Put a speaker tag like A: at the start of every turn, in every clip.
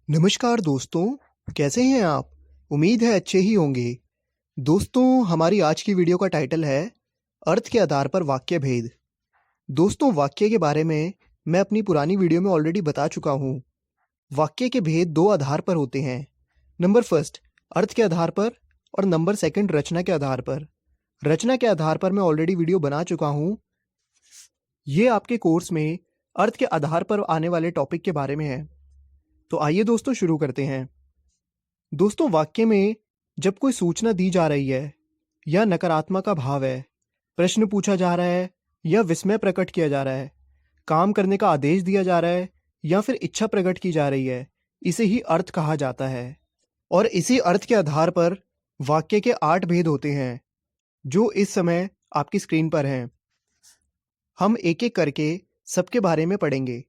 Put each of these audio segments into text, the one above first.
A: नमस्कार दोस्तों, कैसे हैं आप? उम्मीद है अच्छे ही होंगे। दोस्तों, हमारी आज की वीडियो का टाइटल है अर्थ के आधार पर वाक्य भेद। दोस्तों, वाक्य के बारे में मैं अपनी पुरानी वीडियो में ऑलरेडी बता चुका हूँ। वाक्य के भेद दो आधार पर होते हैं। नंबर फर्स्ट अर्थ के आधार पर और नंबर सेकंड रचना के आधार पर। रचना के आधार पर मैं ऑलरेडी वीडियो बना चुका हूँ। ये आपके कोर्स में अर्थ के आधार पर आने वाले टॉपिक के बारे में है। तो आइए दोस्तों शुरू करते हैं। दोस्तों, वाक्य में जब कोई सूचना दी जा रही है या नकारात्मक का भाव है, प्रश्न पूछा जा रहा है या विस्मय प्रकट किया जा रहा है, काम करने का आदेश दिया जा रहा है या फिर इच्छा प्रकट की जा रही है, इसे ही अर्थ कहा जाता है। और इसी अर्थ के आधार पर वाक्य के 8 भेद होते हैं जो इस समय आपकी स्क्रीन पर हैं। हम एक एक करके सबके बारे में पढ़ेंगे।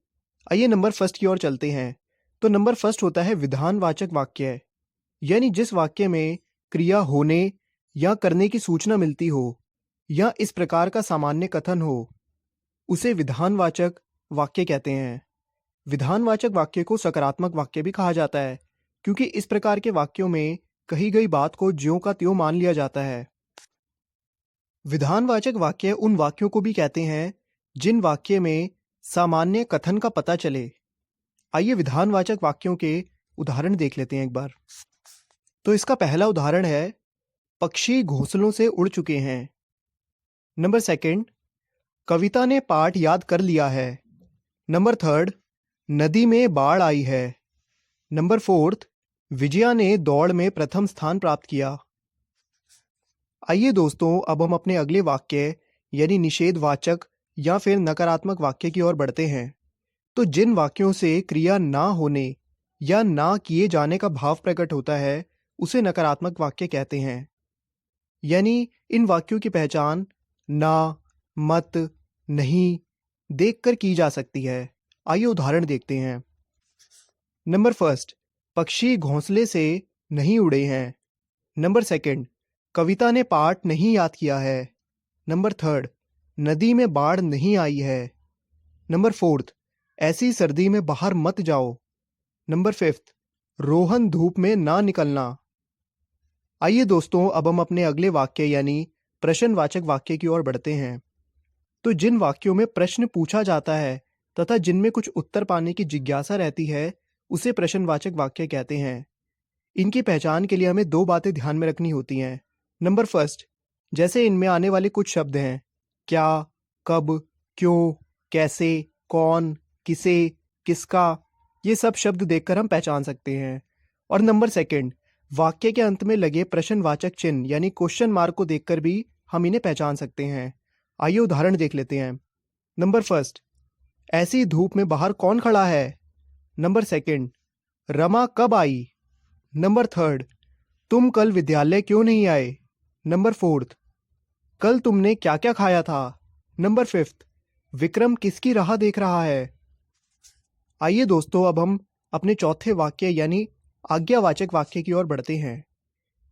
A: आइए नंबर फर्स्ट की ओर चलते हैं। तो नंबर फर्स्ट होता है विधानवाचक वाक्य, यानी जिस वाक्य में क्रिया होने या करने की सूचना मिलती हो या इस प्रकार का सामान्य कथन हो, उसे विधानवाचक वाक्य कहते हैं। विधानवाचक वाक्य को सकारात्मक वाक्य भी कहा जाता है, क्योंकि इस प्रकार के वाक्यों में कही गई बात को ज्यों का त्यों मान लिया जाता है। विधानवाचक वाक्य उन वाक्यों को भी कहते हैं जिन वाक्य में सामान्य कथन का पता चले। आइए विधानवाचक वाक्यों के उदाहरण देख लेते हैं एक बार। तो इसका पहला उदाहरण है पक्षी घोंसलों से उड़ चुके हैं। नंबर सेकंड, कविता ने पाठ याद कर लिया है। नंबर थर्ड, नदी में बाढ़ आई है। नंबर फोर्थ, विजया ने दौड़ में प्रथम स्थान प्राप्त किया। आइए दोस्तों, अब हम अपने अगले वाक्य यानी निषेधवाचक या फिर नकारात्मक वाक्य की ओर बढ़ते हैं। तो जिन वाक्यों से क्रिया ना होने या ना किए जाने का भाव प्रकट होता है, उसे नकारात्मक वाक्य कहते हैं। यानी इन वाक्यों की पहचान ना, मत, नहीं देखकर की जा सकती है। आइए उदाहरण देखते हैं। नंबर फर्स्ट, पक्षी घोंसले से नहीं उड़े हैं। नंबर सेकंड, कविता ने पाठ नहीं याद किया है। नंबर थर्ड, नदी में बाढ़ नहीं आई है। नंबर फोर्थ, ऐसी सर्दी में बाहर मत जाओ। नंबर फिफ्थ, रोहन धूप में ना निकलना। आइए दोस्तों, अब हम अपने अगले वाक्य यानी प्रश्नवाचक वाक्य की ओर बढ़ते हैं। तो जिन वाक्यों में प्रश्न पूछा जाता है तथा जिनमें कुछ उत्तर पाने की जिज्ञासा रहती है, उसे प्रश्नवाचक वाक्य कहते हैं। इनकी पहचान के लिए हमें दो बातें ध्यान में रखनी होती हैं। नंबर फर्स्ट, जैसे इनमें आने वाले कुछ शब्द हैं क्या, कब, क्यों, कैसे, कौन, किसे, किसका, ये सब शब्द देखकर हम पहचान सकते हैं। और नंबर सेकंड, वाक्य के अंत में लगे प्रश्नवाचक चिन्ह यानी क्वेश्चन मार्क को देखकर भी हम इन्हें पहचान सकते हैं। आइए उदाहरण देख लेते हैं। नंबर फर्स्ट, ऐसी धूप में बाहर कौन खड़ा है। नंबर सेकंड, रमा कब आई। नंबर थर्ड, तुम कल विद्यालय क्यों नहीं आए। नंबर फोर्थ, कल तुमने क्या क्या खाया था। नंबर फिफ्थ, विक्रम किसकी राह देख रहा है। आइए दोस्तों, अब हम अपने चौथे वाक्य यानी आज्ञावाचक वाक्य की ओर बढ़ते हैं।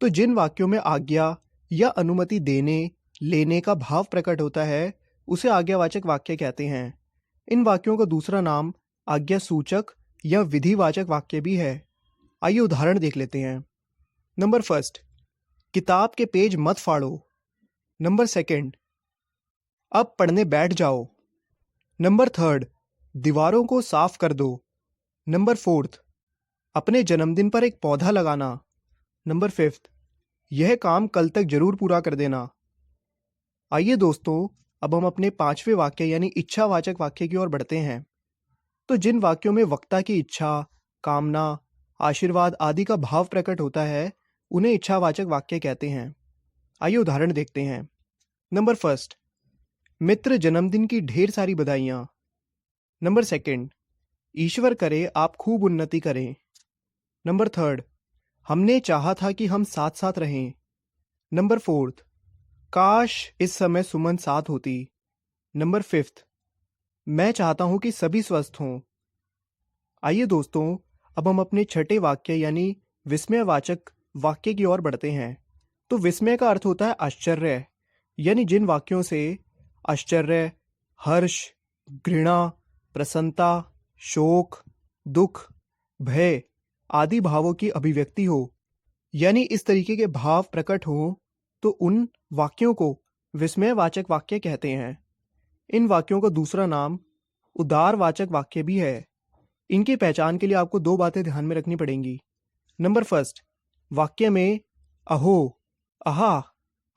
A: तो जिन वाक्यों में आज्ञा या अनुमति देने लेने का भाव प्रकट होता है, उसे आज्ञावाचक वाक्य कहते हैं। इन वाक्यों का दूसरा नाम आज्ञा सूचक या विधिवाचक वाक्य भी है। आइए उदाहरण देख लेते हैं। नंबर फर्स्ट, किताब के पेज मत फाड़ो। नंबर सेकंड, अब पढ़ने बैठ जाओ। नंबर थर्ड, दीवारों को साफ कर दो। नंबर फोर्थ, अपने जन्मदिन पर एक पौधा लगाना। नंबर फिफ्थ, यह काम कल तक जरूर पूरा कर देना। आइए दोस्तों, अब हम अपने पांचवें वाक्य यानी इच्छावाचक वाक्य की ओर बढ़ते हैं। तो जिन वाक्यों में वक्ता की इच्छा, कामना, आशीर्वाद आदि का भाव प्रकट होता है, उन्हें इच्छावाचक वाक्य कहते हैं। आइए उदाहरण देखते हैं। नंबर फर्स्ट, मित्र जन्मदिन की ढेर सारी बधाइयाँ। नंबर सेकंड, ईश्वर करे आप खूब उन्नति करें। नंबर थर्ड, हमने चाहा था कि हम साथ साथ रहें। नंबर फोर्थ, काश इस समय सुमन साथ होती। नंबर फिफ्थ, मैं चाहता हूं कि सभी स्वस्थ हों। आइए दोस्तों, अब हम अपने छठे वाक्य यानी विस्मयवाचक वाक्य की ओर बढ़ते हैं। तो विस्मय का अर्थ होता है आश्चर्य, यानी जिन वाक्यों से आश्चर्य, हर्ष, घृणा, प्रसन्नता, शोक, दुख, भय आदि भावों की अभिव्यक्ति हो, यानी इस तरीके के भाव प्रकट हो, तो उन वाक्यों को विस्मयवाचक वाक्य कहते हैं। इन वाक्यों का दूसरा नाम उदारवाचक वाक्य भी है। इनकी पहचान के लिए आपको दो बातें ध्यान में रखनी पड़ेंगी। नंबर फर्स्ट, वाक्य में अहो, आहा,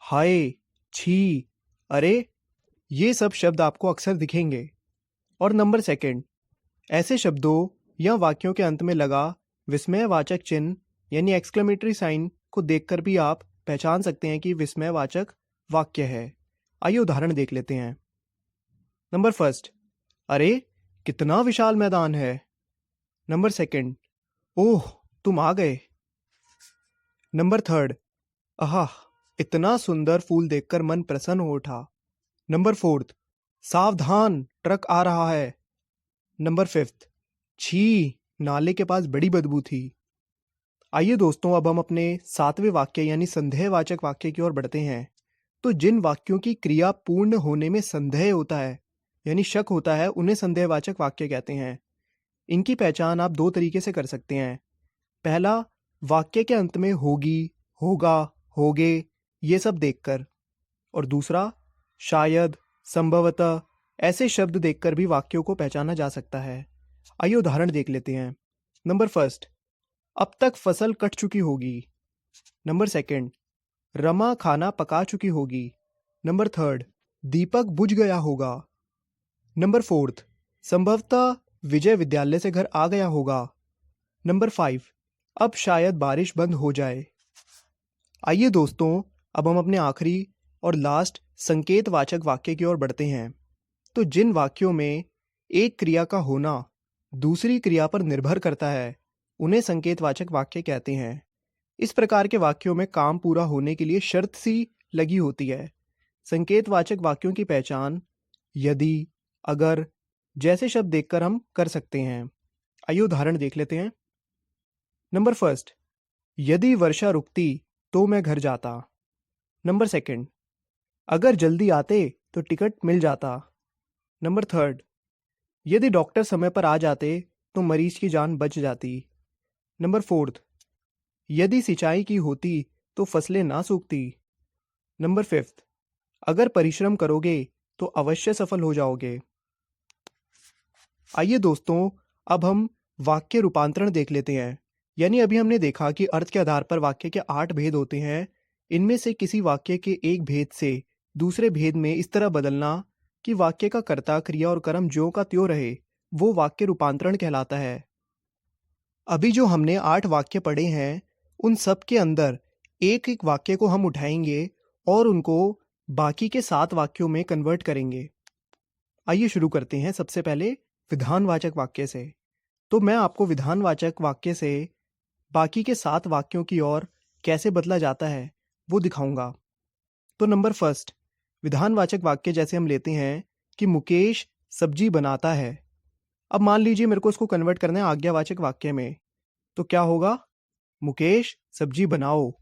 A: हाय, छी, अरे, ये सब शब्द आपको अक्सर दिखेंगे। और नंबर सेकंड, ऐसे शब्दों या वाक्यों के अंत में लगा विस्मयवाचक चिन्ह यानी एक्सक्लेमेटरी साइन को देखकर भी आप पहचान सकते हैं कि विस्मयवाचक वाक्य है। आइए उदाहरण देख लेते हैं। नंबर फर्स्ट, अरे कितना विशाल मैदान है। नंबर सेकंड, ओह तुम आ गए। नंबर थर्ड, आहा, इतना सुंदर फूल देखकर मन प्रसन्न हो उठा। नंबर फोर्थ, सावधान ट्रक आ रहा है। नंबर फिफ्थ, छी, नाले के पास बड़ी बदबू थी। आइए दोस्तों, अब हम अपने सातवें वाक्य यानी संदेहवाचक वाक्य की ओर बढ़ते हैं। तो जिन वाक्यों की क्रिया पूर्ण होने में संदेह होता है यानी शक होता है, उन्हें संदेहवाचक वाक्य कहते हैं। इनकी पहचान आप दो तरीके से कर सकते हैं। पहला, वाक्य के अंत में होगी, होगा, होगे ये सब देखकर। और दूसरा, शायद, संभवतः ऐसे शब्द देखकर भी वाक्यों को पहचाना जा सकता है। आइए उदाहरण देख लेते हैं। नंबर फर्स्ट, अब तक फसल कट चुकी होगी। नंबर सेकंड, रमा खाना पका चुकी होगी। नंबर थर्ड, दीपक बुझ गया होगा। नंबर फोर्थ, संभवतः विजय विद्यालय से घर आ गया होगा। नंबर 5, अब शायद बारिश बंद हो जाए। आइए दोस्तों, अब हम अपने आखिरी और लास्ट संकेतवाचक वाक्य की ओर बढ़ते हैं। तो जिन वाक्यों में एक क्रिया का होना दूसरी क्रिया पर निर्भर करता है, उन्हें संकेतवाचक वाक्य कहते हैं। इस प्रकार के वाक्यों में काम पूरा होने के लिए शर्त सी लगी होती है। संकेतवाचक वाक्यों की पहचान यदि, अगर जैसे शब्द देखकर हम कर सकते हैं। आइए उदाहरण देख लेते हैं। नंबर फर्स्ट, यदि वर्षा रुकती तो मैं घर जाता। नंबर सेकंड, अगर जल्दी आते तो टिकट मिल जाता। नंबर थर्ड, यदि डॉक्टर समय पर आ जाते तो मरीज की जान बच जाती। नंबर फोर्थ, यदि सिंचाई की होती तो फसलें ना सूखती। नंबर फिफ्थ, अगर परिश्रम करोगे तो अवश्य सफल हो जाओगे। आइए दोस्तों, अब हम वाक्य रूपांतरण देख लेते हैं। यानी अभी हमने देखा कि अर्थ के आधार पर वाक्य के 8 भेद होते हैं। इनमें से किसी वाक्य के एक भेद से दूसरे भेद में इस तरह बदलना कि वाक्य का कर्ता, क्रिया और कर्म ज्यों का त्यों रहे, वो वाक्य रूपांतरण कहलाता है। अभी जो हमने 8 वाक्य पढ़े हैं, उन सब के अंदर एक एक वाक्य को हम उठाएंगे और उनको बाकी के 7 वाक्यों में कन्वर्ट करेंगे। आइए शुरू करते हैं सबसे पहले विधानवाचक वाक्य से। तो मैं आपको विधानवाचक वाक्य से बाकी के 7 वाक्यों की ओर कैसे बदला जाता है वो दिखाऊंगा। तो नंबर फर्स्ट, विधानवाचक वाक्य जैसे हम लेते हैं कि मुकेश सब्जी बनाता है। अब मान लीजिए मेरे को इसको कन्वर्ट करना है आज्ञावाचक वाक्य में, तो क्या होगा? मुकेश सब्जी बनाओ।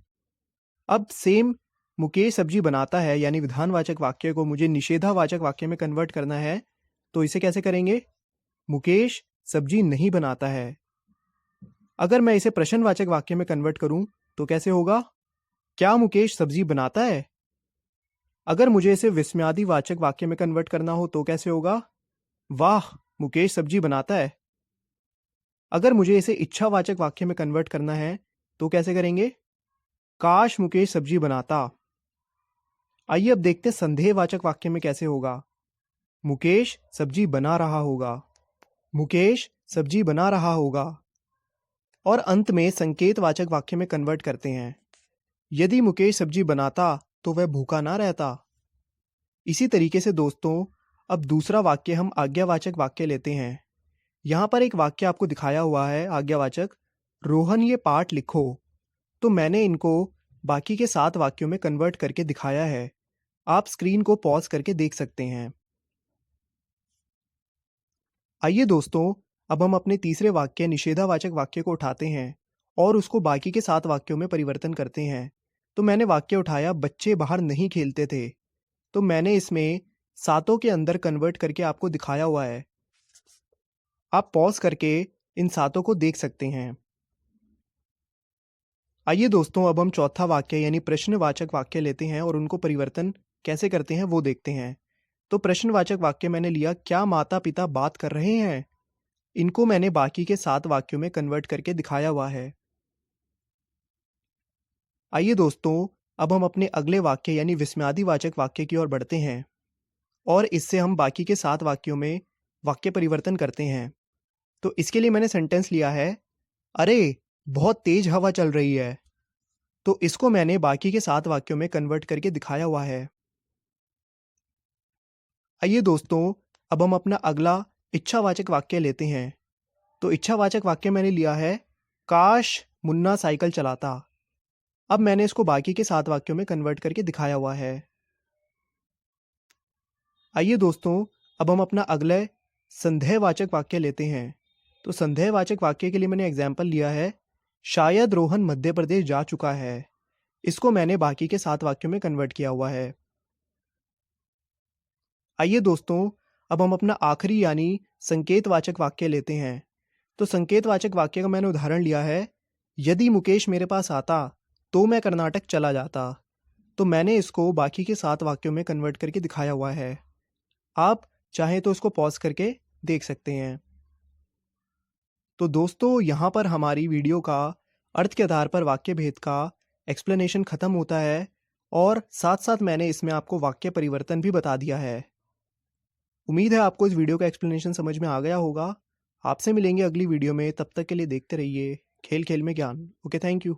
A: अब सेम मुकेश सब्जी बनाता है यानी विधानवाचक वाक्य को मुझे निषेधावाचक वाक्य में कन्वर्ट करना है, तो इसे कैसे करेंगे? मुकेश सब्जी नहीं बनाता है। अगर मैं इसे प्रश्नवाचक वाक्य में कन्वर्ट करूं तो कैसे होगा? क्या मुकेश सब्जी बनाता है? अगर मुझे इसे विस्मयादिवाचक वाक्य में कन्वर्ट करना हो तो कैसे होगा? वाह, मुकेश सब्जी बनाता है। अगर मुझे इसे इच्छावाचक वाक्य में कन्वर्ट करना है तो कैसे करेंगे? काश मुकेश सब्जी बनाता। आइए अब देखते हैं संदेहवाचक वाक्य में कैसे होगा। मुकेश सब्जी बना रहा होगा। मुकेश सब्जी बना रहा होगा। और अंत में संकेतवाचक वाक्य में कन्वर्ट करते हैं। यदि मुकेश सब्जी बनाता तो वह भूखा ना रहता। इसी तरीके से दोस्तों, अब दूसरा वाक्य हम आज्ञावाचक वाक्य लेते हैं। यहाँ पर एक वाक्य आपको दिखाया हुआ है आज्ञावाचक, रोहन ये पाठ लिखो। तो मैंने इनको बाकी के 7 वाक्यों में कन्वर्ट करके दिखाया है। आप स्क्रीन को पॉज करके देख सकते हैं। आइए दोस्तों, अब हम अपने तीसरे वाक्य निषेधावाचक वाक्य को उठाते हैं और उसको बाकी के 7 वाक्यों में परिवर्तन करते हैं। तो मैंने वाक्य उठाया, बच्चे बाहर नहीं खेलते थे। तो मैंने इसमें 7 के अंदर कन्वर्ट करके आपको दिखाया हुआ है। आप पॉज करके इन 7 को देख सकते हैं। आइए दोस्तों, अब हम चौथा वाक्य यानी प्रश्नवाचक वाक्य लेते हैं और उनको परिवर्तन कैसे करते हैं वो देखते हैं। तो प्रश्नवाचक वाक्य मैंने लिया, क्या माता पिता बात कर रहे हैं? इनको मैंने बाकी के 7 वाक्यों में कन्वर्ट करके दिखाया हुआ है। आइए दोस्तों, अब हम अपने अगले वाक्य यानी विस्मयादिवाचक वाक्य की ओर बढ़ते हैं और इससे हम बाकी के 7 वाक्यों में वाक्य परिवर्तन करते हैं। तो इसके लिए मैंने सेंटेंस लिया है, अरे बहुत तेज हवा चल रही है। तो इसको मैंने बाकी के 7 वाक्यों में कन्वर्ट करके दिखाया हुआ है। आइए दोस्तों, अब हम अपना अगला इच्छावाचक वाक्य लेते हैं। तो इच्छावाचक वाक्य मैंने लिया है, काश मुन्ना साइकिल चलाता। अब मैंने इसको बाकी के 7 वाक्यों में कन्वर्ट करके दिखाया हुआ है। आइए दोस्तों, अब हम अपना अगले संदेहवाचक वाक्य लेते हैं। तो संदेहवाचक वाक्य के लिए मैंने एग्जाम्पल लिया है, शायद रोहन मध्य प्रदेश जा चुका है। इसको मैंने बाकी के 7 वाक्यों में कन्वर्ट किया हुआ है। आइए दोस्तों, अब हम अपना आखिरी यानी संकेतवाचक वाक्य लेते हैं। तो संकेतवाचक वाक्य का मैंने उदाहरण लिया है, यदि मुकेश मेरे पास आता तो मैं कर्नाटक चला जाता। तो मैंने इसको बाकी के 7 वाक्यों में कन्वर्ट करके दिखाया हुआ है। आप चाहें तो इसको पॉज करके देख सकते हैं। तो दोस्तों, यहाँ पर हमारी वीडियो का अर्थ के आधार पर वाक्य भेद का एक्सप्लेनेशन ख़त्म होता है और साथ साथ मैंने इसमें आपको वाक्य परिवर्तन भी बता दिया है। उम्मीद है आपको इस वीडियो का एक्सप्लेनेशन समझ में आ गया होगा। आपसे मिलेंगे अगली वीडियो में, तब तक के लिए देखते रहिए खेल खेल में ज्ञान। Okay, thank you.